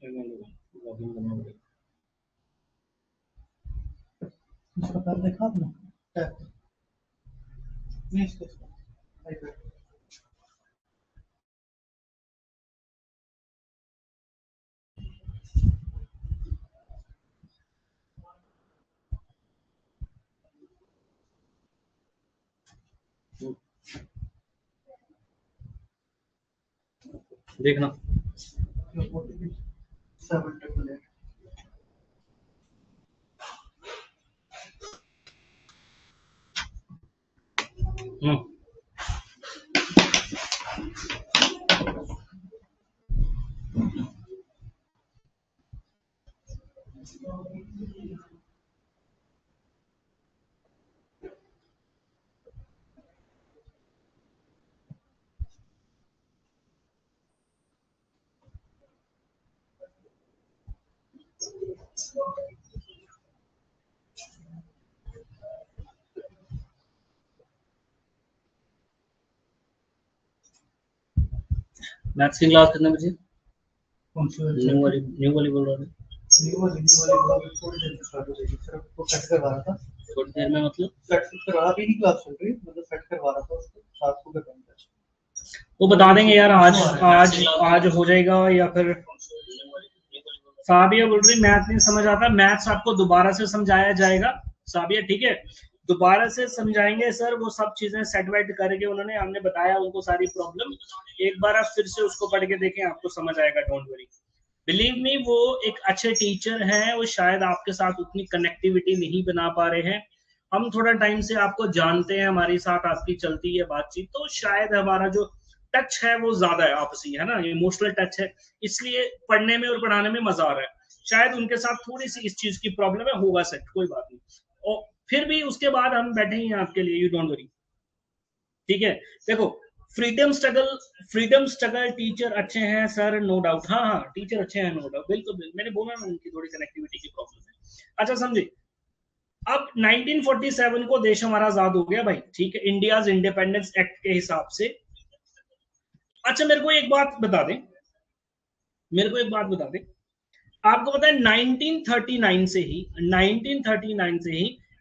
Login करना पड़ेगा। इसका पैर देखा आपने? नहीं इसको iPad। देखना 788। मैथ्स की क्लास कितने बजे? कौन सी न्यू वाली बोल रहा था। न्यू वाली थोड़ी देर में स्टार्ट हो जाएगी। सर आपको सेट करवा रहा था। थोड़ी देर में मतलब सेट करवा रहा, अभी नहीं क्लास चल रही, मतलब सेट करवा रहा था उसको, साथ को करवाएंगे। वो बता देंगे यार, आज हो जाएगा या फिर साबिया बोल रही मैथ नहीं समझ आता। मैथ्स आपको दोबारा से समझाया जाएगा साबिया, ठीक है, दोबारा से समझाएंगे सर। वो सब चीजें सेट वेट करके उन्होंने, हमने बताया उनको सारी प्रॉब्लम। एक बार आप फिर से उसको पढ़ के देखें, आपको समझ आएगा, डोंट वरी। बिलीव मी, वो एक अच्छे टीचर हैं। वो शायद आपके साथ उतनी कनेक्टिविटी नहीं बना पा रहे हैं। हम थोड़ा टाइम से आपको जानते हैं, हमारे साथ आपकी चलती है बातचीत, तो शायद हमारा जो टच है वो ज्यादा है आपसी, है ना, इमोशनल टच है, इसलिए पढ़ने में और पढ़ाने में मजा आ रहा है। शायद उनके साथ थोड़ी सी इस चीज की प्रॉब्लम है, होगा सेट, कोई बात नहीं। और फिर भी उसके बाद हम बैठे ही हैं आपके लिए, यू डोंट वरी, ठीक है। देखो, फ्रीडम स्ट्रगल टीचर अच्छे हैं सर, नो डाउट। हाँ हाँ, टीचर अच्छे हैं, नो डाउट, बिल्कुल। मैंने बोला ना उनकी थोड़ी कनेक्टिविटी की प्रॉब्लम है। अच्छा समझे, अब 1947 को देश हमारा आजाद हो गया भाई, ठीक है, इंडियाज इंडिपेंडेंस एक्ट के हिसाब से। अच्छा मेरे को एक बात बता दें, आपको पता है 1939 से ही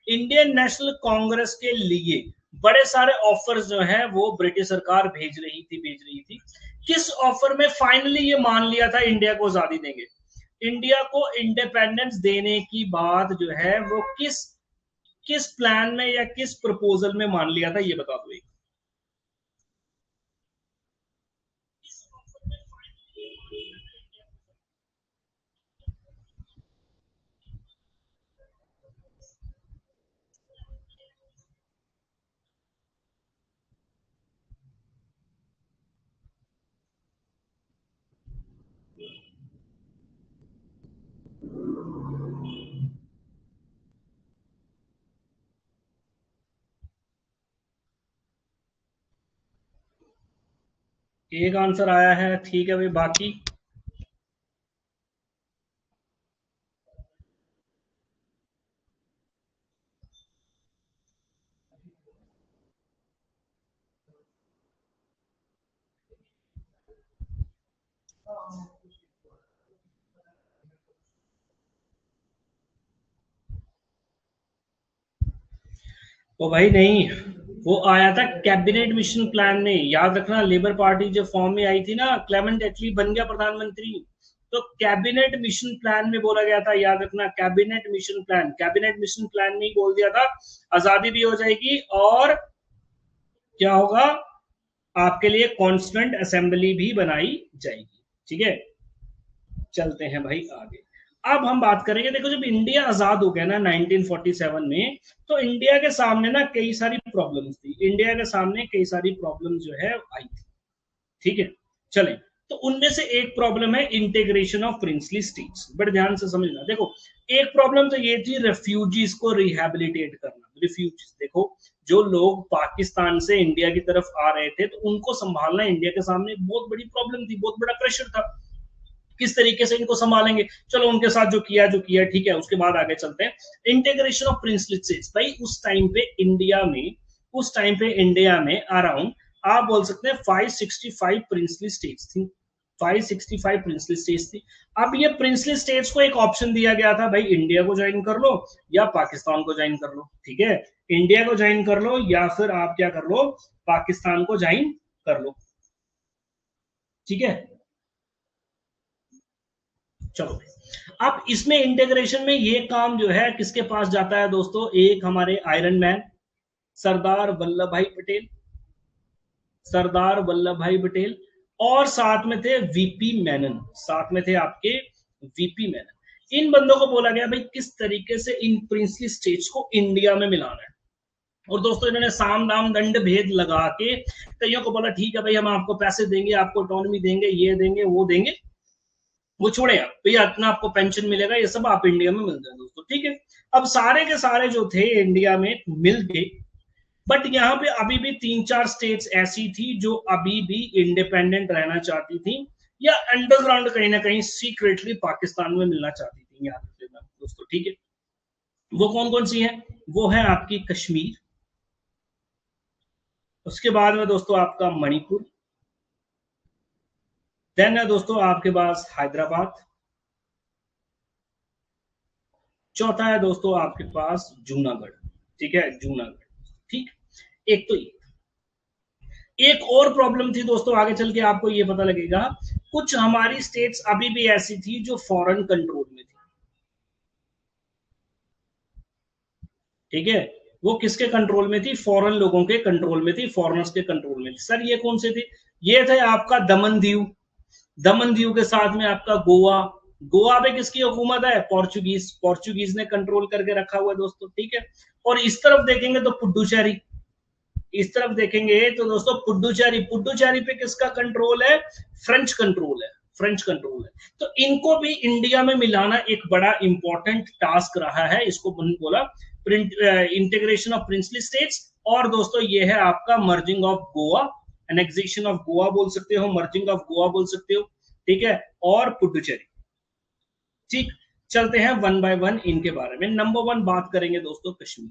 इंडियन नेशनल कांग्रेस के लिए बड़े सारे ऑफर्स जो है वो ब्रिटिश सरकार भेज रही थी। किस ऑफर में फाइनली ये मान लिया था इंडिया को आजादी देंगे? इंडिया को इंडिपेंडेंस देने की बात जो है वो किस प्लान में या किस प्रपोजल में मान लिया था, ये बता दो एक। एक आंसर आया है, ठीक है भाई, बाकी तो भाई नहीं, वो आया था कैबिनेट मिशन प्लान में, याद रखना। लेबर पार्टी जो फॉर्म में आई थी ना, क्लेमेंट एटली बन गया प्रधानमंत्री, तो कैबिनेट मिशन प्लान में बोला गया था, याद रखना, कैबिनेट मिशन प्लान में ही बोल दिया था आजादी भी हो जाएगी और क्या होगा, आपके लिए कॉन्स्टिट्यूएंट असेंबली भी बनाई जाएगी, ठीक है। चलते हैं भाई आगे। अब हम बात करेंगे, देखो जब इंडिया आजाद हो गया ना 1947 में, तो इंडिया के सामने ना कई सारी प्रॉब्लम्स थी, इंडिया के सामने कई सारी प्रॉब्लम जो है आई थी, ठीक है। चलें, तो उनमें से एक प्रॉब्लम है इंटीग्रेशन ऑफ प्रिंसली स्टेट्स। बड़े ध्यान से समझना, देखो एक प्रॉब्लम तो ये थी रेफ्यूजीज को रिहैबिलिटेट करना। रेफ्यूजीज, देखो जो लोग पाकिस्तान से इंडिया की तरफ आ रहे थे, तो उनको संभालना इंडिया के सामने बहुत बड़ी प्रॉब्लम थी, बहुत बड़ा प्रेशर था, किस तरीके से इनको संभालेंगे। चलो उनके साथ जो किया ठीक है, उसके बाद आगे चलते हैं। इंटीग्रेशन ऑफ प्रिंसली स्टेट्स, भाई उस टाइम पे इंडिया में अराउंड आप बोल सकते हैं 565 प्रिंसली स्टेट्स थी, 565 प्रिंसली स्टेट्स थी। अब ये प्रिंसली स्टेट्स को एक ऑप्शन दिया गया था, भाई इंडिया को ज्वाइन कर लो या पाकिस्तान को ज्वाइन कर लो। ठीक है, इंडिया को ज्वाइन कर लो या फिर आप क्या कर लो, पाकिस्तान को ज्वाइन कर लो। ठीक है, चलो अब इसमें इंटीग्रेशन में ये काम जो है किसके पास जाता है दोस्तों, एक हमारे आयरन मैन सरदार वल्लभ भाई पटेल, सरदार वल्लभ भाई पटेल, और साथ में थे वीपी मेनन, साथ में थे आपके वीपी मेनन। इन बंदों को बोला गया भाई किस तरीके से इन प्रिंसली स्टेट्स को इंडिया में मिलाना है। और दोस्तों इन्होंने साम दाम दंड भेद लगा के कईयों को बोला ठीक है भाई हम आपको पैसे देंगे, आपको ऑटोनॉमी देंगे, ये देंगे वो देंगे, वो छोड़े आप भैया इतना आपको पेंशन मिलेगा, ये सब आप इंडिया में मिलता है दोस्तों। ठीक है, अब सारे के सारे जो थे इंडिया में मिल के, बट यहाँ पे अभी भी 3-4 स्टेट्स ऐसी थी जो अभी भी इंडिपेंडेंट रहना चाहती थी या अंडरग्राउंड कहीं ना कहीं सीक्रेटली पाकिस्तान में मिलना चाहती थी, याद रख लेना दोस्तों। ठीक है, वो कौन कौन सी है, वो है आपकी कश्मीर, उसके बाद में दोस्तों आपका मणिपुर, देन है दोस्तों आपके पास हैदराबाद, चौथा है दोस्तों आपके पास जूनागढ़। ठीक है, जूनागढ़। ठीक, एक तो एक और प्रॉब्लम थी दोस्तों, आगे चल के आपको ये पता लगेगा, कुछ हमारी स्टेट्स अभी भी ऐसी थी जो फॉरेन कंट्रोल में थी। ठीक है, वो किसके कंट्रोल में थी, फॉरेन लोगों के कंट्रोल में थी, फॉरेनर्स के कंट्रोल में थी। सर ये कौन से थे, ये थे आपका दमन दीव, दमन दीव के साथ में आपका गोवा, गोवा पे किसकी हुकूमत है, पोर्चुगीज, पोर्चुगीज ने कंट्रोल करके रखा हुआ है दोस्तों। ठीक है, और इस तरफ देखेंगे तो पुडुचेरी, इस तरफ देखेंगे तो दोस्तों पुडुचेरी, पुडुचेरी पे किसका कंट्रोल है, फ्रेंच कंट्रोल है, फ्रेंच कंट्रोल है। तो इनको भी इंडिया में मिलाना एक बड़ा इंपॉर्टेंट टास्क रहा है, इसको बोला इंटीग्रेशन ऑफ प्रिंसली स्टेट्स। और दोस्तों ये है आपका merging of Goa, annexation of Goa बोल सकते हो, मर्जिंग ऑफ गोवा बोल सकते हो। ठीक है, और पुडुचेरी। ठीक, चलते हैं वन बाय वन इनके बारे में। नंबर 1 बात करेंगे दोस्तों कश्मीर,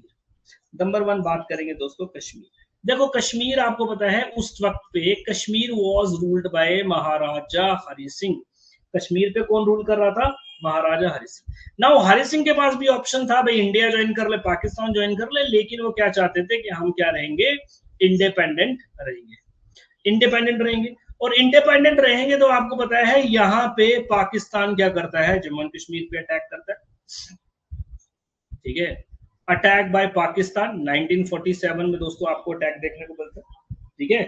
नंबर 1 बात करेंगे दोस्तों कश्मीर। देखो कश्मीर आपको पता है उस वक्त पे कश्मीर वाज रूल्ड बाय महाराजा हरि सिंह। कश्मीर पे कौन रूल कर रहा था, महाराजा हरि सिंह। नाउ हरि सिंह के पास भी ऑप्शन था भाई इंडिया ज्वाइन कर ले, पाकिस्तान ज्वाइन कर ले, लेकिन वो क्या चाहते थे कि हम क्या रहेंगे, इंडिपेंडेंट रहेंगे, इंडिपेंडेंट रहेंगे। और इंडिपेंडेंट रहेंगे तो आपको पता है यहाँ पे पाकिस्तान क्या करता है, जम्मू एंड कश्मीर पे अटैक करता है। ठीक है, अटैक बाय पाकिस्तान 1947 में दोस्तों आपको अटैक देखने को मिलता है। ठीक है,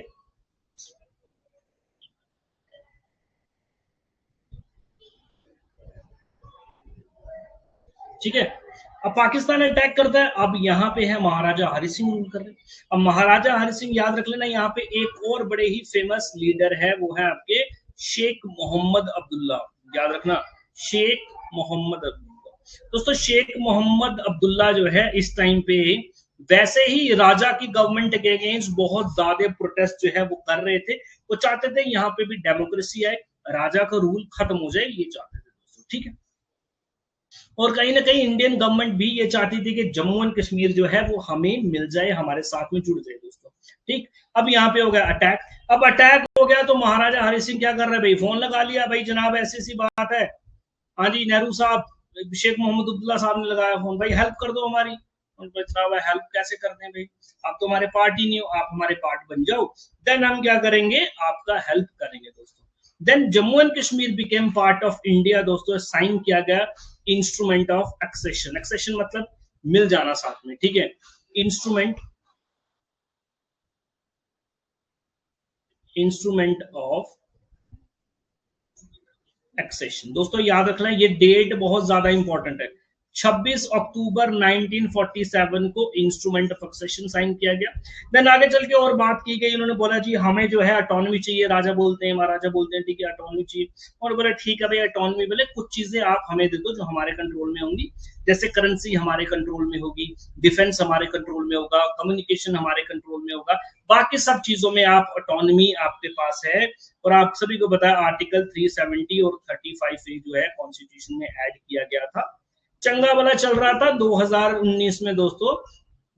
ठीक है, अब पाकिस्तान अटैक करता है, अब यहाँ पे है महाराजा हरि सिंह रूल कर रहे हैं। अब महाराजा हरि सिंह याद रख लेना, यहाँ पे एक और बड़े ही फेमस लीडर है, वो है आपके शेख मोहम्मद अब्दुल्ला, याद रखना शेख मोहम्मद अब्दुल्ला। दोस्तों शेख मोहम्मद अब्दुल्ला जो है इस टाइम पे वैसे ही राजा की गवर्नमेंट के अगेंस्ट बहुत ज्यादा प्रोटेस्ट जो है वो कर रहे थे, वो चाहते थे यहाँ पे भी डेमोक्रेसी आए, राजा का रूल खत्म हो जाए, ये चाहते थे दोस्तों। ठीक है, और कहीं ना कहीं इंडियन गवर्नमेंट भी ये चाहती थी कि जम्मू एंड कश्मीर जो है वो हमें मिल जाए, हमारे साथ में जुड़ जाए दोस्तों। ठीक, अब यहाँ पे हो गया अटैक, अब अटैक हो गया तो महाराजा हरि सिंह क्या कर रहे हैं भाई, फोन लगा लिया, भाई जनाब ऐसी ऐसी बात है, हाँ जी नेहरू साहब, शेख मोहम्मद अब्दुल्ला साहब ने लगाया फोन, भाई हेल्प कर दो हमारी। हेल्प कैसे करते हैं भाई, आप तो हमारे पार्ट ही नहीं हो, आप हमारे पार्ट बन जाओ, देन हम क्या करेंगे, आपका हेल्प करेंगे दोस्तों। Then Jammu and Kashmir became part of India दोस्तों, साइन किया गया इंस्ट्रूमेंट ऑफ एक्सेशन, एक्सेशन मतलब मिल जाना साथ में। ठीक है, इंस्ट्रूमेंट ऑफ एक्सेशन दोस्तों याद रखना, ये डेट बहुत ज्यादा इंपॉर्टेंट है। 26 अक्टूबर 1947 को इंस्ट्रूमेंट ऑफ एक्सेशन साइन किया गया। देन आगे चल के और बात की गई, उन्होंने बोला जी हमें जो है ऑटोनॉमी चाहिए, राजा बोलते हैं महाराजा बोलते हैं ठीक है ऑटोनॉमी चाहिए, और बोला ठीक है भाई ऑटोनॉमी, बोले कुछ चीजें आप हमें दे दो जो हमारे कंट्रोल में होंगी, जैसे करेंसी हमारे कंट्रोल में होगी, डिफेंस हमारे कंट्रोल में होगा, कम्युनिकेशन हमारे कंट्रोल में होगा, बाकी सब चीजों में आप ऑटोनॉमी आपके पास है। और आप सभी को बताया आर्टिकल 370 और 35A जो है कॉन्स्टिट्यूशन में ऐड किया गया था। चंगा भला चल रहा था, 2019 में दोस्तों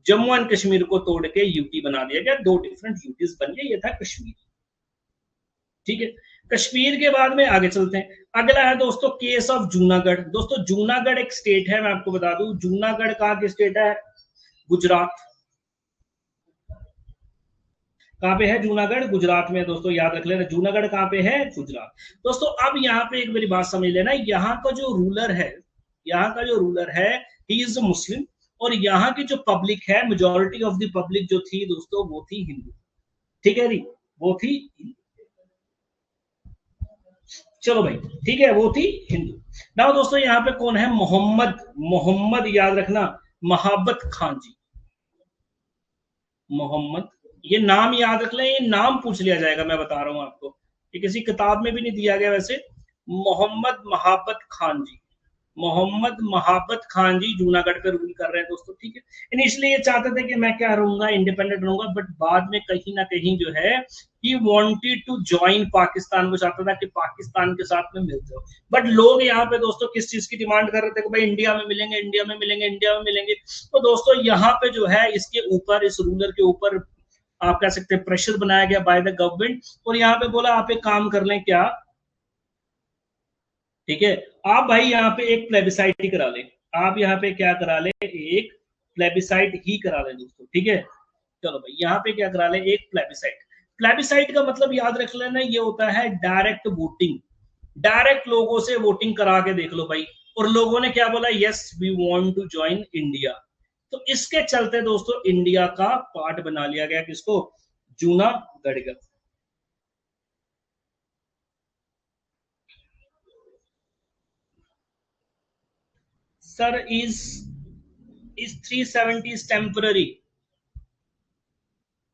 जम्मू एंड कश्मीर को तोड़ के यूटी बना दिया गया, 2 डिफरेंट यूटीज बन गए, ये था कश्मीर। ठीक है, कश्मीर के बाद में आगे चलते हैं। अगला है दोस्तों केस ऑफ जूनागढ़। दोस्तों जूनागढ़ एक स्टेट है, मैं आपको बता दूं जूनागढ़ कहाँ की स्टेट है, गुजरात। कहां पे है जूनागढ़, गुजरात में। दोस्तों याद रख लेना जूनागढ़ कहां पे है, गुजरात। दोस्तों अब यहाँ पे एक मेरी बात समझ लेना, यहाँ का जो रूलर है, यहाँ का जो रूलर है ही इज मुस्लिम, और यहाँ की जो पब्लिक है, मेजोरिटी ऑफ द पब्लिक जो थी दोस्तों वो थी हिंदू। ठीक है जी, वो थी, चलो भाई ठीक है, वो थी हिंदू। नाउ दोस्तों यहाँ पे कौन है, मोहम्मद, मोहम्मद याद रखना, महाबत खान जी, मोहम्मद, ये नाम याद रख लें, ये नाम पूछ लिया जाएगा, मैं बता रहा हूं आपको, ये किसी किताब में भी नहीं दिया गया वैसे। मोहम्मद महाबत खान जी, मोहम्मद महाबत खान जी जूनागढ़ पे रूल कर रहे हैं दोस्तों। ठीक है, इनिशियली ये चाहते थे कि मैं क्या रहूंगा, इंडिपेंडेंट रहूंगा, बट बाद में कहीं ना कहीं जो है ही वांटेड टू ज्वाइन पाकिस्तान, वो चाहता था कि पाकिस्तान के साथ में मिल जाओ। बट लोग यहाँ पे दोस्तों किस चीज की डिमांड कर रहे थे कि भाई इंडिया में मिलेंगे, इंडिया में मिलेंगे, इंडिया में मिलेंगे। तो दोस्तों यहाँ पे जो है इसके ऊपर, इस रूलर के ऊपर आप कह सकते हैं प्रेशर बनाया गया बाय द गवर्नमेंट, और यहाँ पे बोला आप एक काम कर लें क्या, ठीक है, आप भाई यहाँ पे एक प्लेबिसाइट ही करा लें, आप यहाँ पे क्या करा लें, एक प्लेबिसाइट ही करा लें दोस्तों। ठीक है, चलो भाई यहाँ पे क्या करा लें, एक प्लेबिसाइट। प्लेबिसाइट का मतलब याद रख लेना, ये होता है डायरेक्ट वोटिंग, डायरेक्ट लोगों से वोटिंग करा के देख लो भाई, और लोगों ने क्या बोला, yes we want to join India. तो इसके चलते दोस्तों इंडिया का पार्ट बना लिया गया, किसको, जूनागढ़ का। सर इज 370 टेम्पररी,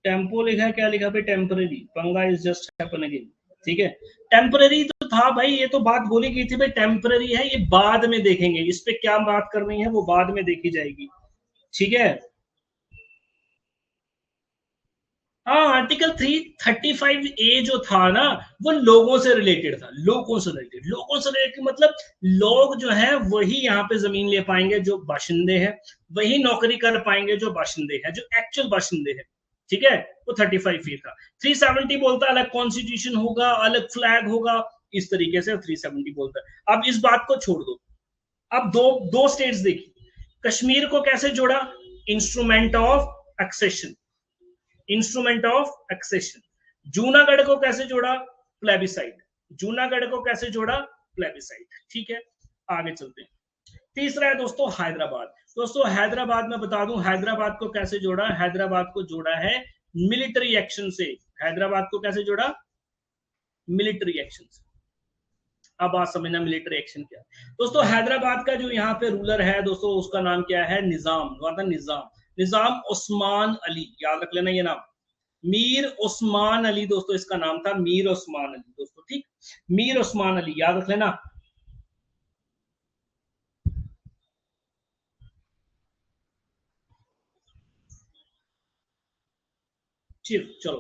टेम्पो लिखा है, क्या लिखा भाई, टेम्पररी, पंगा इज जस्ट हैपन अगेन। ठीक है, टेम्पररी तो था भाई, ये तो बात बोली गई थी भाई टेम्पररी है, ये बाद में देखेंगे, इस पे क्या बात करनी है वो बाद में देखी जाएगी। ठीक है, हाँ आर्टिकल 335A जो था ना, वो लोगों से रिलेटेड था, लोगों से रिलेटेड, लोगों से रिलेटेड मतलब लोग जो है वही यहाँ पे जमीन ले पाएंगे जो बाशिंदे हैं, वही नौकरी कर पाएंगे जो बाशिंदे हैं, जो एक्चुअल बाशिंदे हैं। ठीक है, वो 35A था। 370 बोलता है अलग कॉन्स्टिट्यूशन होगा, अलग फ्लैग होगा, इस तरीके से 370 बोलता है। अब इस बात को छोड़ दो, अब दो दो स्टेट्स देखी, कश्मीर को कैसे जोड़ा, instrument of accession, instrument of accession. Junagadh को कैसे जोड़ा, प्लेबिसाइड, जूनागढ़ को कैसे जोड़ा, प्लेबिसाइड। ठीक है, आगे चलते हैं। तीसरा है दोस्तों हैदराबाद। दोस्तों हैदराबाद में बता दूं, हैदराबाद को कैसे जोड़ा, हैदराबाद को जोड़ा है मिलिट्री एक्शन से, हैदराबाद को कैसे जोड़ा, मिलिट्री एक्शन से। अब बात समझना मिलिट्री एक्शन क्या है दोस्तों। हैदराबाद का जो यहाँ पे रूलर है दोस्तों, उसका नाम क्या है, निजाम, निजाम, निजाम उस्मान अली, याद रख लेना ये नाम, मीर उस्मान अली दोस्तों इसका नाम था, मीर उस्मान अली दोस्तों। ठीक, मीर उस्मान अली याद रख लेना। चलो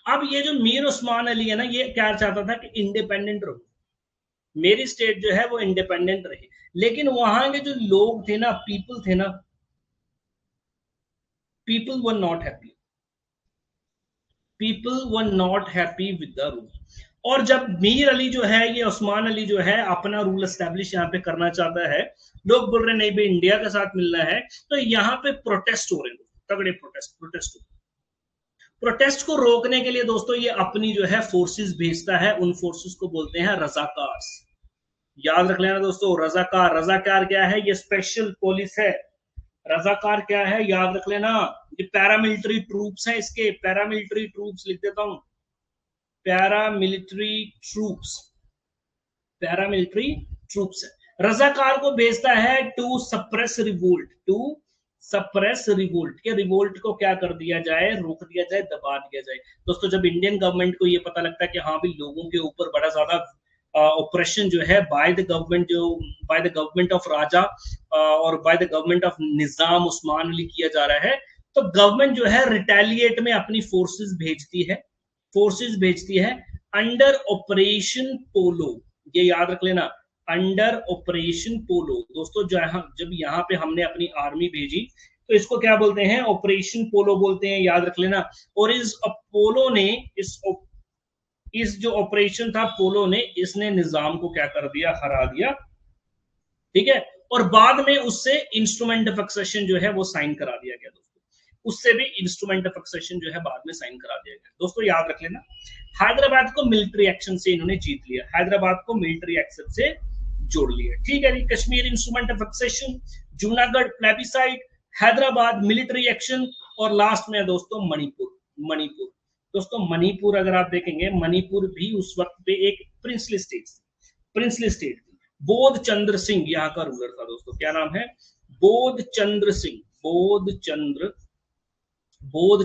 अब ये जो मीर उस्मान अली है ना, ये क्या चाहता था कि इंडिपेंडेंट रहो, मेरी स्टेट जो है वो इंडिपेंडेंट रहे, लेकिन वहां के जो लोग थे ना, पीपल थे ना, people were not happy, people were not happy with the rule. और जब मीर अली जो है, ये उस्मान अली जो है अपना रूल एस्टेब्लिश यहाँ पे करना चाहता है, लोग बोल रहे नहीं भाई इंडिया के साथ मिलना है, तो यहाँ पे प्रोटेस्ट हो रहे हैं, तगड़े प्रोटेस्ट प्रोटेस्ट हो रहे हैं। प्रोटेस्ट को रोकने के लिए दोस्तों ये अपनी जो है फोर्सेस भेजता है, उन फोर्सेस को बोलते हैं रजाकार। याद रख लेना दोस्तों, रजाकार, रजाकार क्या है, ये स्पेशल पुलिस है। रजाकार क्या है, याद रख लेना, ये पैरामिलिट्री ट्रूप्स हैं, इसके पैरामिलिट्री ट्रूप्स लिख देता हूं, पैरामिलिट्री ट्रूप्स, पैरामिलिट्री ट्रूप्स है। रजाकार को भेजता है to suppress revolt, to suppress revolt, के रिवोल्ट को क्या कर दिया जाए, रोक दिया जाए, दबा दिया जाए। दोस्तों जब इंडियन गवर्नमेंट को ये पता लगता है कि हाँ भी लोगों के ऊपर बड़ा ज्यादा ऑपरेशन जो है बाय द गवर्नमेंट, जो बाय द गवर्नमेंट ऑफ राजा और बाय द गवर्नमेंट ऑफ निजाम उस्मान अली किया जा रहा है, तो गवर्नमेंट जो है रिटेलिएट में अपनी फोर्सेस भेजती है, फोर्सेस भेजती है अंडर ऑपरेशन पोलो, ये याद रख लेना, अंडर ऑपरेशन पोलो। दोस्तों जब यहाँ पे हमने अपनी आर्मी भेजी तो इसको क्या बोलते हैं, ऑपरेशन पोलो बोलते हैं, याद रख लेना। और इस अपोलो ने, इस इस जो ऑपरेशन था पोलो ने, इसने निजाम को क्या कर दिया, हरा दिया, ठीक है। और बाद में उससे इंस्ट्रूमेंट ऑफ एक्सेशन जो है वो साइन करा दिया गया दोस्तों, उससे भी इंस्ट्रूमेंट ऑफ एक्सेशन जो है बाद में साइन करा दिया गया दोस्तों, याद रख लेना। हैदराबाद को मिलिट्री एक्शन से इन्होंने जीत लिया, हैदराबाद को मिलिट्री एक्शन से जोड़ लिया, ठीक है जी। Kashmir instrument of accession, Junagadh plebiscite, Hyderabad military action, और लास्ट में है दोस्तों मणिपुर। मणिपुर दोस्तों, मणिपुर अगर आप देखेंगे, मणिपुर भी उस वक्त पे एक प्रिंसली स्टेट, प्रिंसली स्टेट थी। बोध चंद्र सिंह यहाँ का रूलर था दोस्तों, क्या नाम है, बोध चंद्र सिंह, बोध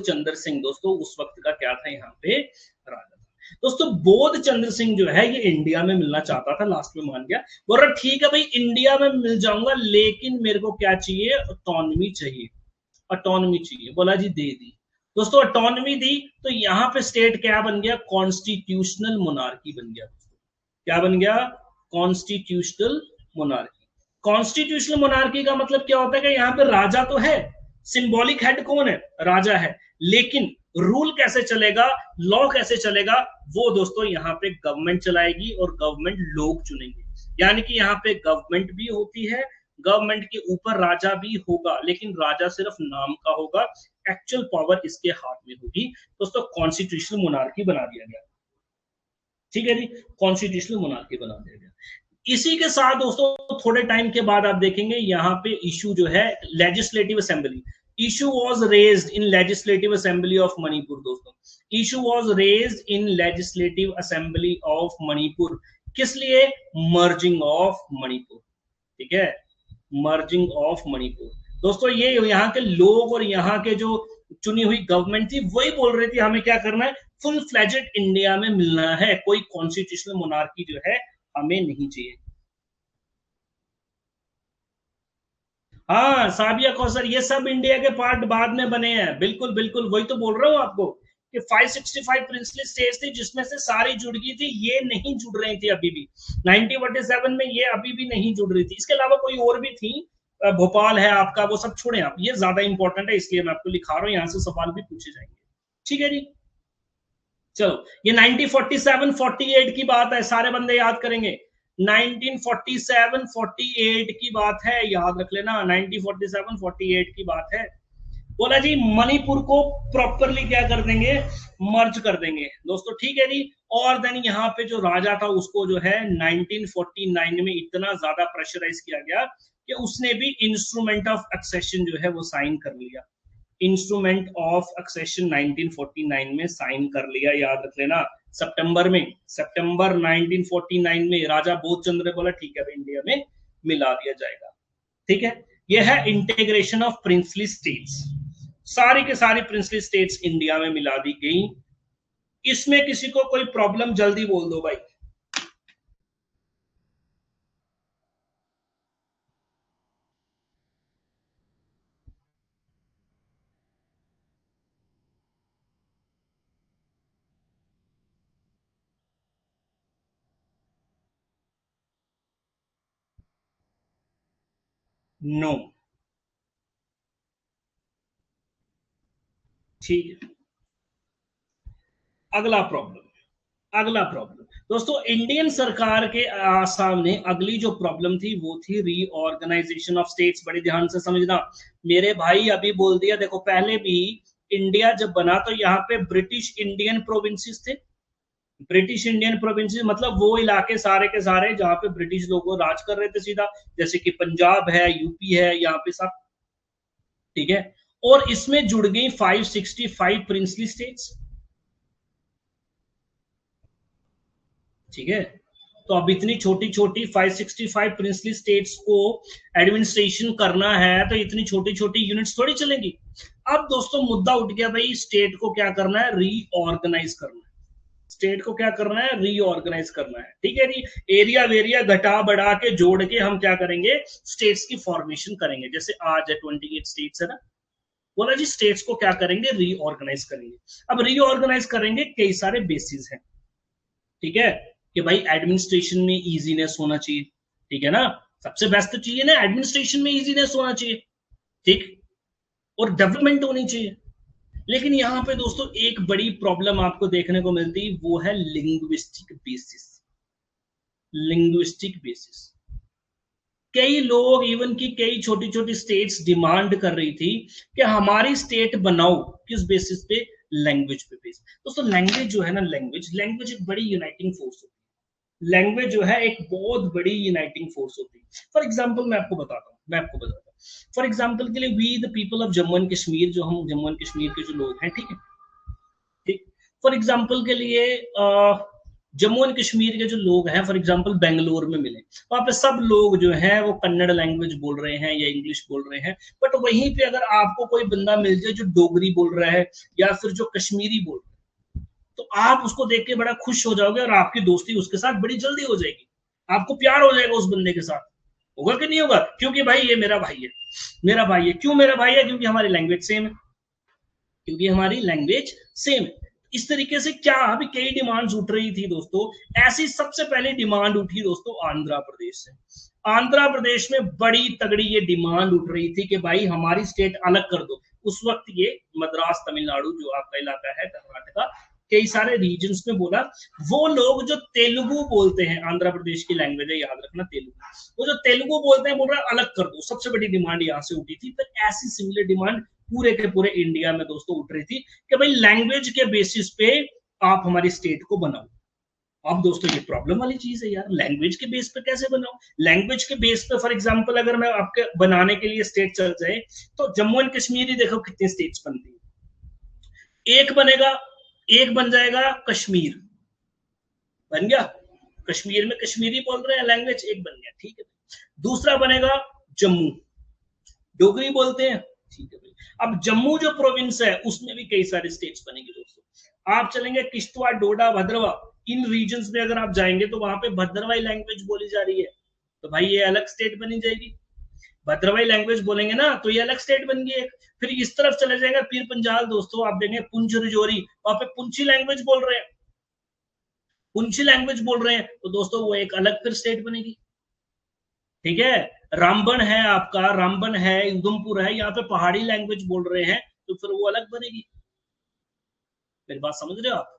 चंद्र सिंह दोस्तों उस वक्त का क्या था, यहाँ पे राजा था दोस्तों। बोध चंद्र सिंह जो है ये इंडिया में मिलना चाहता था, लास्ट में मान गया, बोल रहा ठीक है भाई इंडिया में मिल जाऊंगा, लेकिन मेरे को क्या चाहिए, ऑटोनॉमी चाहिए, ऑटोनॉमी चाहिए। बोला जी दे दी दोस्तों, ऑटोनॉमी दी, तो यहाँ पे स्टेट क्या बन गया, कॉन्स्टिट्यूशनल मोनार्की बन गया दोस्तों। क्या बन गया, कॉन्स्टिट्यूशनल मोनार्की। कॉन्स्टिट्यूशनल मोनार्की का मतलब क्या होता है कि यहाँ पे राजा तो है, सिंबॉलिक हेड कौन है, राजा है, लेकिन रूल कैसे चलेगा, लॉ कैसे चलेगा, वो दोस्तों यहाँ पे गवर्नमेंट चलाएगी और गवर्नमेंट लोग चुनेंगे। यानी कि यहाँ पे गवर्नमेंट भी होती है, गवर्नमेंट के ऊपर राजा भी होगा, लेकिन राजा सिर्फ नाम का होगा, एक्चुअल पावर इसके हाथ में होगी दोस्तों। कॉन्स्टिट्यूशनल मोनार्की बना दिया गया, ठीक है जी, कॉन्स्टिट्यूशनल मोनार्की बना दिया गया। इसी के साथ दोस्तों थोड़े टाइम के बाद आप देखेंगे यहाँ पे इशू जो है legislative assembly, issue was raised in legislative assembly of Manipur दोस्तों, issue was raised in legislative assembly of Manipur. किस लिए, मर्जिंग ऑफ मणिपुर, ठीक है, मर्जिंग ऑफ मणिपुर दोस्तों। ये यहाँ के लोग और यहाँ के जो चुनी हुई गवर्नमेंट थी वही बोल रही थी हमें क्या करना है, फुल फ्लेजेड इंडिया में मिलना है, कोई कॉन्स्टिट्यूशनल मोनार्की जो है हमें नहीं चाहिए। हाँ साबिया कौसर, ये सब इंडिया के पार्ट बाद में बने हैं, बिल्कुल बिल्कुल, वही तो बोल रहा हूँ आपको कि 565 प्रिंसली स्टेट्स थी जिसमें से सारी जुड़ गई थी, ये नहीं जुड़ रही थी अभी भी, 1947 में ये अभी भी नहीं जुड़ रही थी। इसके अलावा कोई और भी थी, भोपाल है आपका, वो सब छोड़े आप, ये ज्यादा इंपॉर्टेंट है इसलिए मैं आपको लिखा रहा हूँ, यहाँ से सवाल भी पूछे जाएंगे, ठीक है जी। चलो ये 1947 48 की बात है, सारे बंदे याद करेंगे, 1947 48 की बात है, याद रख लेना, 1947 48 की बात है। बोला जी मणिपुर को प्रॉपरली क्या कर देंगे, मर्ज कर देंगे दोस्तों, ठीक है जी। और देन यहाँ पे जो राजा था उसको जो है 1949 में इतना ज्यादा प्रेशराइज किया गया कि उसने भी इंस्ट्रूमेंट ऑफ एक्सेशन जो है वो साइन कर लिया, इंस्ट्रूमेंट ऑफ एक्सेशन 1949 में साइन कर लिया, याद रख लेना। सितंबर 1949 में राजा बोधचंद्र ने बोला ठीक है इंडिया में मिला दिया जाएगा, ठीक है। यह है इंटीग्रेशन ऑफ प्रिंसली स्टेट्स, सारी के सारी प्रिंसली स्टेट्स इंडिया में मिला दी गई। इसमें किसी को कोई प्रॉब्लम जल्दी बोल दो भाई। नो, ठीक है। अगला प्रॉब्लम दोस्तों, इंडियन सरकार के सामने अगली जो प्रॉब्लम थी वो थी रीऑर्गेनाइजेशन ऑफ स्टेट्स। बड़े ध्यान से समझना मेरे भाई, अभी बोल दिया, देखो पहले भी इंडिया जब बना तो यहाँ पे ब्रिटिश इंडियन प्रोविंसेस थे, ब्रिटिश इंडियन प्रोविंसेस मतलब वो इलाके सारे के सारे जहां पे ब्रिटिश लोग राज कर रहे थे सीधा, जैसे कि पंजाब है, यूपी है, यहाँ पे सब, ठीक है। और इसमें जुड़ गई 565 प्रिंसली स्टेट्स, ठीक है। तो अब इतनी छोटी छोटी 565 प्रिंसली स्टेट्स को एडमिनिस्ट्रेशन करना है तो इतनी छोटी छोटी यूनिट्स थोड़ी चलेंगी। अब दोस्तों मुद्दा उठ गया भाई, स्टेट को क्या करना है, रीऑर्गेनाइज करना है, स्टेट को क्या करना है, रीऑर्गेनाइज करना है, ठीक है जी। एरिया वेरिया घटा बढ़ा के जोड़ के हम क्या करेंगे, स्टेट्स की फॉर्मेशन करेंगे, जैसे आज है 28 स्टेट्स है ना, बोला जी स्टेट्स को क्या करेंगे, रीऑर्गेनाइज करेंगे। अब रीऑर्गेनाइज करेंगे, कई सारे बेसिस हैं, ठीक है, कि भाई एडमिनिस्ट्रेशन में इजीनेस होना चाहिए, ठीक है ना, सबसे बेस्ट तो चाहिए ना, एडमिनिस्ट्रेशन में इजीनेस होना चाहिए, ठीक, और डेवलपमेंट होनी चाहिए। लेकिन यहाँ पे दोस्तों एक बड़ी प्रॉब्लम आपको देखने को मिलती, वो है लिंग्विस्टिक बेसिस। लिंग्विस्टिक बेसिस, कई लोग, इवन की कई छोटी छोटी स्टेट्स डिमांड कर रही थी कि हमारी स्टेट बनाओ, किस बेसिस पे? लैंग्वेज पे बेस। दोस्तों लैंग्वेज जो है ना, लैंग्वेज लैंग्वेज एक बड़ी यूनाइटिंग फोर्स होती है। लैंग्वेज जो है एक बहुत बड़ी यूनाइटिंग फोर्स होती है। फॉर एग्जाम्पल मैं आपको बताता हूँ, फॉर एग्जाम्पल के लिए, we the people of Jammu and Kashmir, जो हम जम्मू एंड कश्मीर के जो लोग हैं, ठीक है, ठीक, फॉर एग्जाम्पल के लिए जम्मू एंड कश्मीर के जो लोग हैं, फॉर एग्जांपल बेंगलोर में मिले, वहां पे सब लोग जो हैं वो कन्नड़ लैंग्वेज बोल रहे हैं या इंग्लिश बोल रहे हैं, बट वहीं पे अगर आपको कोई बंदा मिल जाए जो डोगरी बोल रहा है या फिर जो कश्मीरी बोल रहा है, तो आप उसको देख के बड़ा खुश हो जाओगे और आपकी दोस्ती उसके साथ बड़ी जल्दी हो जाएगी, आपको प्यार हो जाएगा उस बंदे के साथ। होगा कि नहीं होगा? क्योंकि भाई ये मेरा भाई है, मेरा भाई है। क्यों मेरा भाई है? क्योंकि हमारी लैंग्वेज सेम है, क्योंकि हमारी लैंग्वेज सेम है। इस तरीके से क्या अभी कई डिमांड्स उठ रही थी दोस्तों। ऐसी सबसे पहले डिमांड उठी दोस्तों आंध्र प्रदेश से। आंध्र प्रदेश में बड़ी तगड़ी ये डिमांड उठ रही थी कि भाई हमारी स्टेट अलग कर दो। उस वक्त ये मद्रास तमिलनाडु जो आपका इलाका है, कर्नाटका, कई सारे रीजन्स में बोला, वो लोग जो तेलुगु बोलते हैं, आंध्र प्रदेश की लैंग्वेज है, याद रखना तेलुगु, वो जो तेलुगु बोलते हैं, बोल रहे हैं अलग कर दो। सबसे बड़ी डिमांड यहां से उठी थी। फिर ऐसी सिमिलर डिमांड पूरे के पूरे इंडिया में दोस्तों उठ रही थी कि भाई लैंग्वेज के बेसिस पे आप हमारी स्टेट को बनाओ। अब दोस्तों ये प्रॉब्लम वाली चीज है यार, लैंग्वेज के बेस पे कैसे बनाओ? लैंग्वेज के बेस पे फॉर एग्जांपल अगर मैं आपके बनाने के लिए स्टेट चल जाए, तो जम्मू एंड कश्मीर ही देखो कितनी स्टेट्स बनती है। एक बनेगा, एक बन जाएगा कश्मीर, बन गया, कश्मीर में कश्मीरी बोल रहे हैं लैंग्वेज, एक बन गया, ठीक है। दूसरा बनेगा जम्मू, डोगरी बोलते हैं, ठीक है भाई। अब जम्मू जो प्रोविंस है उसमें भी कई सारे स्टेट्स बनेंगे दोस्तों। आप चलेंगे किश्तवाड़, डोडा, भद्रवा, इन रीजन्स में अगर आप जाएंगे तो वहां पे भद्रवाई लैंग्वेज बोली जा रही है, तो भाई ये अलग स्टेट बनी जाएगी। भद्रवाई लैंग्वेज बोलेंगे ना तो ये अलग स्टेट बन गई। फिर इस तरफ चले जाएंगे पीर पंजाल दोस्तों, आप देखेंगे पुंछ रजौरी, वहां पे पुंछी लैंग्वेज बोल रहे हैं, पुंछी लैंग्वेज बोल रहे हैं, तो दोस्तों वो एक अलग फिर स्टेट बनेगी, ठीक है। रामबन है आपका, रामबन है, उधमपुर है, यहाँ पे पहाड़ी लैंग्वेज बोल रहे हैं, तो फिर वो अलग बनेगी। मेरी बात समझ रहे हो आप?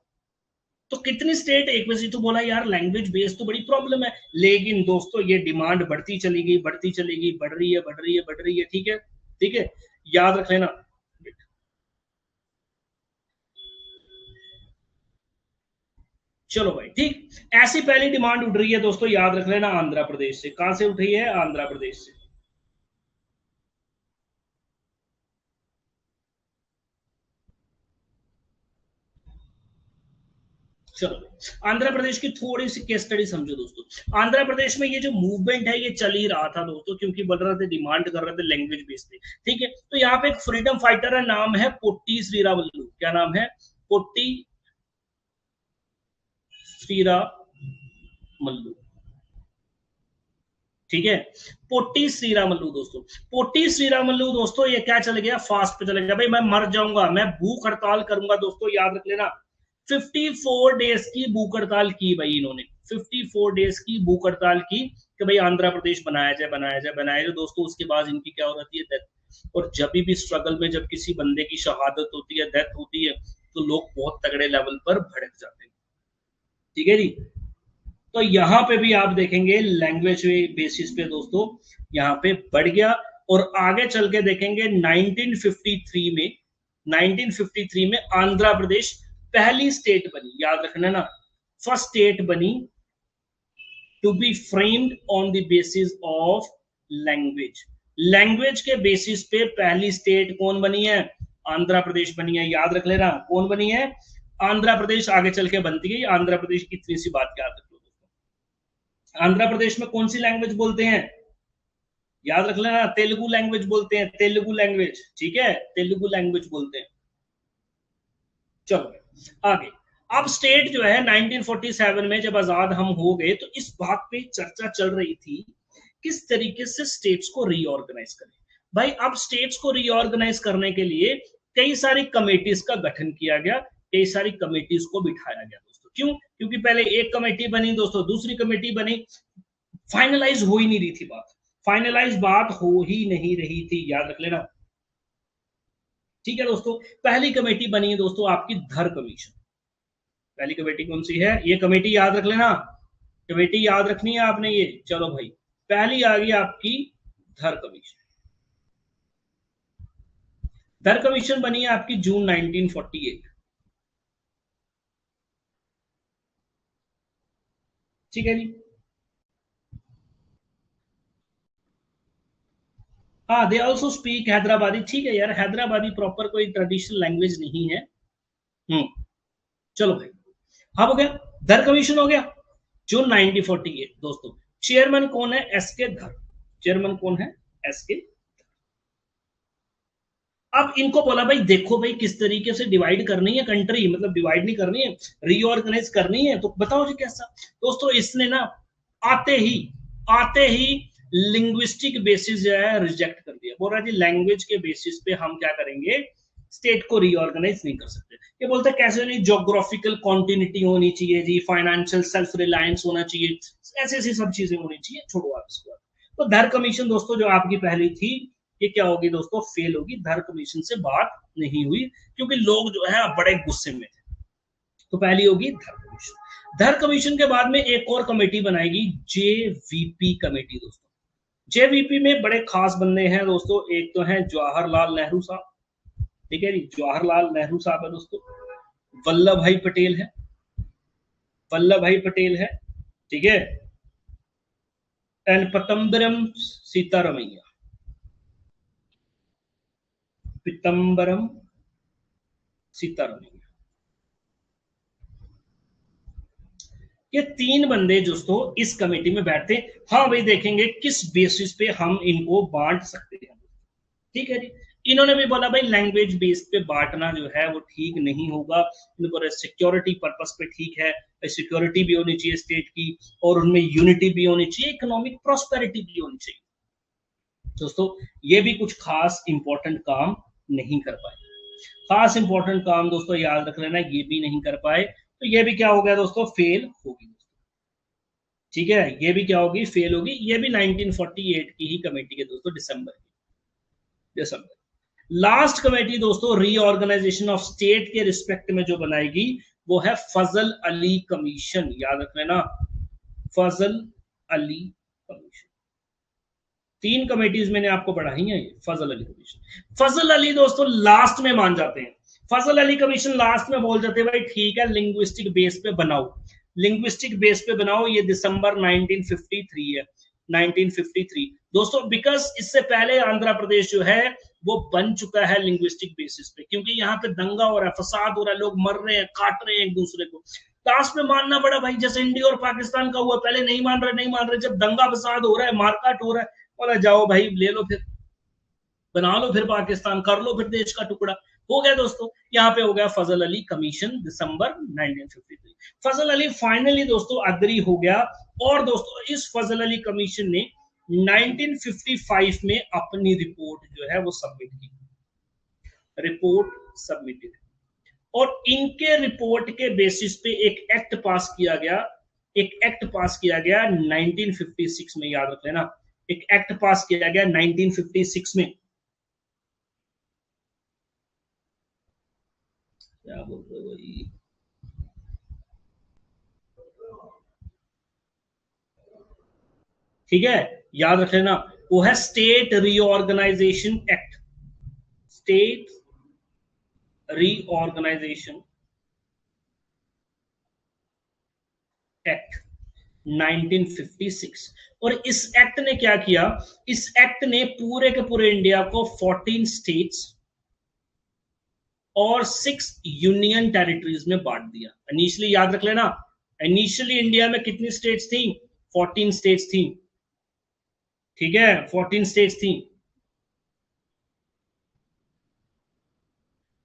तो कितनी स्टेट एक वजह तो बोला यार लैंग्वेज बेस तो बड़ी प्रॉब्लम है, लेकिन दोस्तों ये डिमांड बढ़ती चली गई, बढ़ती चली गई, बढ़ रही है, बढ़ रही है, बढ़ रही है, ठीक है, ठीक है, याद रख लेना। चलो भाई ठीक, ऐसी पहली डिमांड उठ रही है दोस्तों, याद रख लेना आंध्र प्रदेश से। कहां से उठ रही है? आंध्र प्रदेश से। चलो आंध्र प्रदेश की थोड़ी सी केस स्टडी समझो दोस्तों। आंध्र प्रदेश में ये जो मूवमेंट है ये चल ही रहा था दोस्तों, क्योंकि बोल रहे थे, डिमांड कर रहे थे लैंग्वेज बेस पे, ठीक है। तो यहाँ पे एक फ्रीडम फाइटर है, नाम है पोट्टी श्रीरामल्लू। क्या नाम है? पोट्टी श्रीरामल्लू, ठीक है। पोट्टी श्रीरामल्लू दोस्तों, पोट्टी श्रीरामल्लू दोस्तों, ये क्या चल गया? फास्ट पे चल गया भाई, मैं मर जाऊंगा, मैं भूख हड़ताल करूंगा दोस्तों, याद रख लेना। 54 डेज की भूख हड़ताल की भाई इन्होंने, 54 डेज की भूख हड़ताल की कि भाई आंध्र प्रदेश बनाया जाए, बनाया जाए, बनाया जाए दोस्तों। उसके बाद इनकी क्या हो जाती है? डेथ। और जब भी स्ट्रगल में जब किसी बंदे की शहादत होती है, डेथ होती है, तो लोग बहुत तगड़े लेवल पर भड़क जाते हैं, ठीक है जी। तो यहाँ पे भी आप देखेंगे लैंग्वेज बेसिस पे दोस्तों यहाँ पे बढ़ गया। और आगे चल के देखेंगे 1953 में, 1953 में आंध्र प्रदेश पहली स्टेट बनी, याद रखना ना, फर्स्ट स्टेट बनी to be framed on the basis of language. Language के बेसिस पे पहली स्टेट कौन बनी है? आंध्र प्रदेश बनी है, याद रख लेना। कौन बनी है? आंध्र प्रदेश। आगे चल के बनती गई आंध्र प्रदेश की। इतनी सी बात याद रख लो दोस्तों। आंध्र प्रदेश में कौन सी लैंग्वेज बोलते हैं? याद रख लेना, तेलुगु लैंग्वेज बोलते हैं, तेलुगु लैंग्वेज, ठीक है, तेलुगु लैंग्वेज बोलते हैं। चलो आगे। अब स्टेट जो है 1947 में जब आजाद हम हो गए, तो इस बात पे चर्चा चल रही थी किस तरीके से स्टेट्स को रीऑर्गेनाइज करें। भाई अब स्टेट्स को रीऑर्गेनाइज करने के लिए कई सारी कमेटीज का गठन किया गया, कई सारी कमेटीज को बिठाया गया दोस्तों। क्यों? क्योंकि पहले एक कमेटी बनी दोस्तों, दूसरी कमेटी बनी, फाइनलाइज हो ही नहीं रही थी बात, फाइनलाइज बात हो ही नहीं रही थी, याद रख लेना। ठीक है दोस्तों, पहली कमेटी बनी है दोस्तों आपकी धर कमीशन। पहली कमेटी कौन सी है, ये कमेटी याद रख लेना, कमेटी याद रखनी है आपने ये। चलो भाई, पहली आ गई आपकी धर कमीशन। धर कमीशन बनी है आपकी जून 1948। ठीक है जी। हाँ, दे ऑल्सो स्पीक हैदराबादी। ठीक है यार, हैदराबादी प्रॉपर कोई ट्रेडिशनल लैंग्वेज नहीं है। चलो भाई, हाँ हो गया, धर कमीशन हो गया जून 1948 दोस्तों। चेयरमैन कौन है, एस के धर। चेयरमैन कौन है, एस के। अब इनको बोला भाई देखो भाई किस तरीके से डिवाइड करनी है कंट्री, मतलब डिवाइड नहीं करनी है, रीऑर्गेनाइज करनी है, तो बताओ जी कैसा। दोस्तों इसने ना आते ही लिंग्विस्टिक बेसिस जो है रिजेक्ट कर दिया। बोल रहा है जी लैंग्वेज के बेसिस पे हम क्या करेंगे, स्टेट को रीऑर्गेनाइज नहीं कर सकते। ये बोलते हैं कैसे नहीं, ज्योग्राफिकल कॉन्टिन्यूटी होनी चाहिए जी, फाइनेंशियल सेल्फ रिलायंस होना चाहिए, ऐसी ऐसी सब चीजें होनी चाहिए। छोड़ो आप इसको। तो धर कमीशन दोस्तों जो आपकी पहली थी, ये क्या होगी दोस्तों, फेल होगी। धर कमीशन से बात नहीं हुई क्योंकि लोग जो है बड़े गुस्से में थे। तो पहली होगी धर कमीशन। धर कमीशन के बाद में एक और कमेटी बनाएगी, जेवीपी कमेटी दोस्तों। जेवीपी में बड़े खास बंदे हैं दोस्तों, एक तो है जवाहरलाल नेहरू साहब। ठीक है जी, जवाहरलाल नेहरू साहब है दोस्तों। वल्लभ भाई पटेल है, वल्लभ भाई पटेल है। ठीक है, एंड पतंबरम सीतारमैया, पितंबरम सीतारमैया। ये तीन बंदे दोस्तों इस कमेटी में बैठते। हाँ भाई, देखेंगे किस बेसिस पे हम इनको बांट सकते हैं। ठीक है जी। इन्होंने भी बोला भाई लैंग्वेज बेस पे बांटना जो है वो ठीक नहीं होगा, इनको सिक्योरिटी पर्पस पे ठीक है, सिक्योरिटी भी होनी चाहिए स्टेट की, और उनमें यूनिटी भी होनी चाहिए, इकोनॉमिक प्रॉस्पेरिटी भी होनी चाहिए। दोस्तों ये भी कुछ खास इंपॉर्टेंट काम नहीं कर पाए। खास इंपॉर्टेंट काम दोस्तों याद रख लेना, ये भी नहीं कर पाए, तो ये भी क्या हो गया दोस्तों, फेल होगी। ठीक है, ये भी क्या होगी, फेल होगी। ये भी 1948 की ही कमेटी है दोस्तों, दिसंबर। लास्ट कमेटी दोस्तों रीऑर्गेनाइजेशन ऑफ स्टेट के रिस्पेक्ट में जो बनाएगी वो है फजल अली कमीशन। याद रख लेना, फजल अली कमीशन। तीन कमेटीज मैंने आपको पढ़ाई है, ये फजल अली कमीशन। फजल अली दोस्तों लास्ट में मान जाते हैं, फजल अली कमीशन लास्ट में बोल जाते हैं भाई ठीक है लिंग्विस्टिक बेस पे बनाओ, लिंग्विस्टिक बेस पे बनाओ। ये दिसंबर 1953 है, 1953 दोस्तों। बिकॉज इससे पहले आंध्र प्रदेश जो है वो बन चुका है लिंग्विस्टिक बेसिस पे, क्योंकि यहाँ पे दंगा हो रहा है, फसाद हो रहा है, लोग मर रहे हैं, काट रहे हैं एक दूसरे को। लास्ट में मानना पड़ा भाई, जैसे इंडिया और पाकिस्तान का हुआ, पहले नहीं मान रहे, जब दंगा फसाद हो रहा है, मारकाट हो रहा है, बोला जाओ भाई ले लो, फिर बना लो, फिर पाकिस्तान कर लो, फिर देश का टुकड़ा हो गया दोस्तों। यहाँ पे हो गया फजल अली कमीशन, दिसंबर 1953। फजल अली फाइनली दोस्तों अग्री हो गया, और दोस्तों इस फजल अली कमीशन ने 1955 में अपनी रिपोर्ट जो है वो सबमिट की, रिपोर्ट सबमिटेड, और इनके रिपोर्ट के बेसिस पे एक एक्ट पास किया गया, एक एक्ट पास किया गया 1956 में। याद रख लेना, एक एक्ट पास किया गया 1956 में। क्या बोल रहे हो भाई, ठीक है, याद रख लेना, वो है state reorganisation act, state reorganisation act 1956। और इस एक्ट ने क्या किया, इस एक्ट ने पूरे के पूरे इंडिया को 14 स्टेट्स और 6 यूनियन टेरिटरीज में बांट दिया। इनिशियली याद रख लेना, इनिशियली इंडिया में कितनी स्टेट्स थी, 14 स्टेट्स थी। ठीक है, 14 स्टेट्स थी।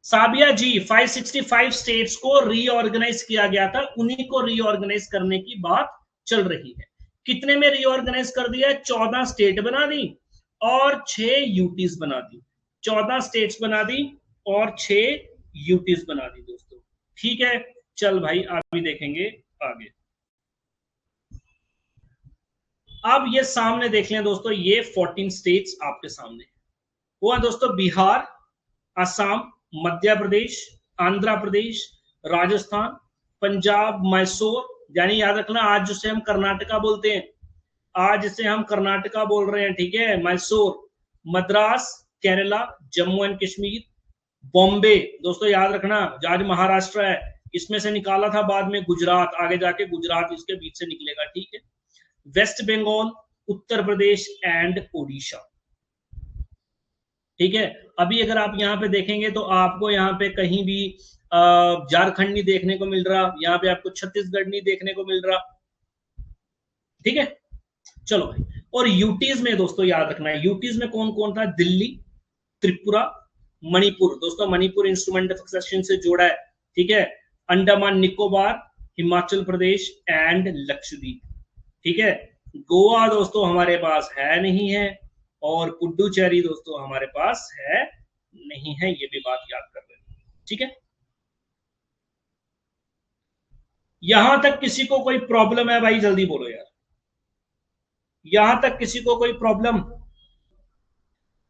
साबिया जी, 565 स्टेट्स को रीऑर्गेनाइज किया गया था, उन्हीं को रीऑर्गेनाइज करने की बात चल रही है। कितने में रीऑर्गेनाइज कर दिया, 14 स्टेट बना दी और 6 यूटीज बना दी, 14 स्टेट्स बना दी और 6 यूटीज बना दी दोस्तों। ठीक है, चल भाई अभी देखेंगे आगे। अब ये सामने देख लें दोस्तों, ये 14 स्टेट्स आपके सामने। वो है दोस्तों बिहार, असम, मध्य प्रदेश, आंध्र प्रदेश, राजस्थान, पंजाब, मैसूर, यानी याद रखना आज जिसे हम कर्नाटका बोलते हैं, आज इसे हम कर्नाटका बोल रहे हैं, ठीक है, मैसूर, मद्रास, केरला, जम्मू एंड कश्मीर, बॉम्बे, दोस्तों याद रखना आज महाराष्ट्र है, इसमें से निकाला था बाद में गुजरात, आगे जाके गुजरात इसके बीच से निकलेगा, ठीक है, वेस्ट बंगाल, उत्तर प्रदेश एंड ओडिशा, ठीक है। अभी अगर आप यहाँ पे देखेंगे तो आपको यहाँ पे कहीं भी झारखंड नहीं देखने को मिल रहा, यहाँ पे आपको छत्तीसगढ़ नहीं देखने को मिल रहा, ठीक है। चलो भाई, और यूटीज में दोस्तों याद रखना है, यूटीज में कौन कौन था, दिल्ली, त्रिपुरा, मणिपुर, दोस्तों मणिपुर इंस्ट्रूमेंट ऑफ सक्सेशन से जोड़ा है, ठीक है, अंडमान निकोबार, हिमाचल प्रदेश एंड लक्षद्वीप, ठीक है। गोवा दोस्तों हमारे पास है नहीं है, और पुडुचेरी दोस्तों हमारे पास है नहीं है, ये भी बात याद कर लेना, ठीक है। यहां तक किसी को कोई प्रॉब्लम है भाई, जल्दी बोलो यार, यहां तक किसी को कोई प्रॉब्लम?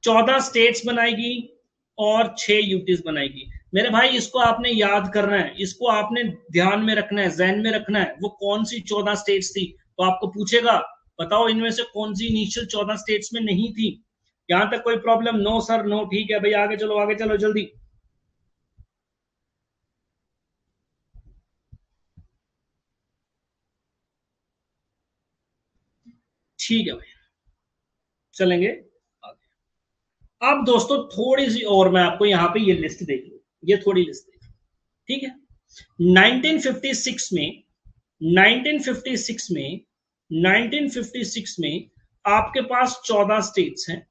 14 स्टेट्स बनाएगी और 6 यूटीज बनाएगी, मेरे भाई इसको आपने याद करना है, इसको आपने ध्यान में रखना है, जहन में रखना है, वो कौन सी 14 स्टेट्स थी, तो आपको पूछेगा बताओ इनमें से कौन सी इनिशियल 14 स्टेट्स में नहीं थी। यहां तक कोई प्रॉब्लम? नो सर नो, ठीक है भाई, आगे चलो आगे चलो जल्दी। ठीक है भाई, चलेंगे आगे। अब दोस्तों थोड़ी सी और मैं आपको यहाँ पे ये लिस्ट देख लो, ये थोड़ी लिस्ट देख लो, ठीक है। 1956 में 1956 में 1956 में आपके पास 14 स्टेट्स हैं